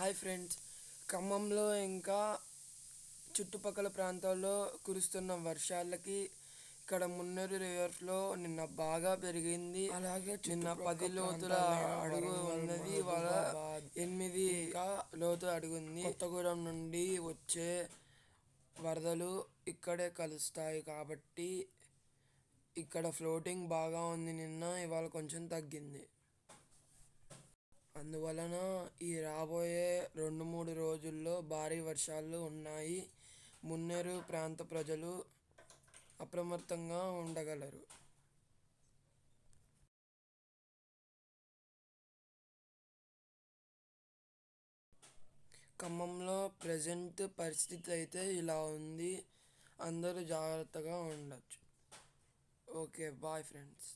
Hi friends, ఖమ్మంలో ఇంకా చుట్టుపక్కల ప్రాంతాల్లో కురుస్తున్న వర్షాలకి ఇక్కడ మున్నేరు రివర్స్లో నిన్న బాగా పెరిగింది. అలాగే నిన్న 10 లోతుల అడుగు ఉన్నది, వాళ్ళ 8 లోతు అడుగుంది. కొత్తగూడెం నుండి వచ్చే వరదలు ఇక్కడే కలుస్తాయి కాబట్టి ఇక్కడ ఫ్లోటింగ్ బాగా ఉంది. నిన్న ఇవాళ కొంచెం తగ్గింది. అందువలన ఈ రాబోయే 2-3 రోజుల్లో భారీ వర్షాలు ఉన్నాయి. మున్నేరు ప్రాంత ప్రజలు అప్రమత్తంగా ఉండగలరు. ఖమ్మంలో ప్రజెంట్ పరిస్థితి అయితే ఇలా ఉంది. అందరూ జాగ్రత్తగా ఉండొచ్చు. Okay, bye friends.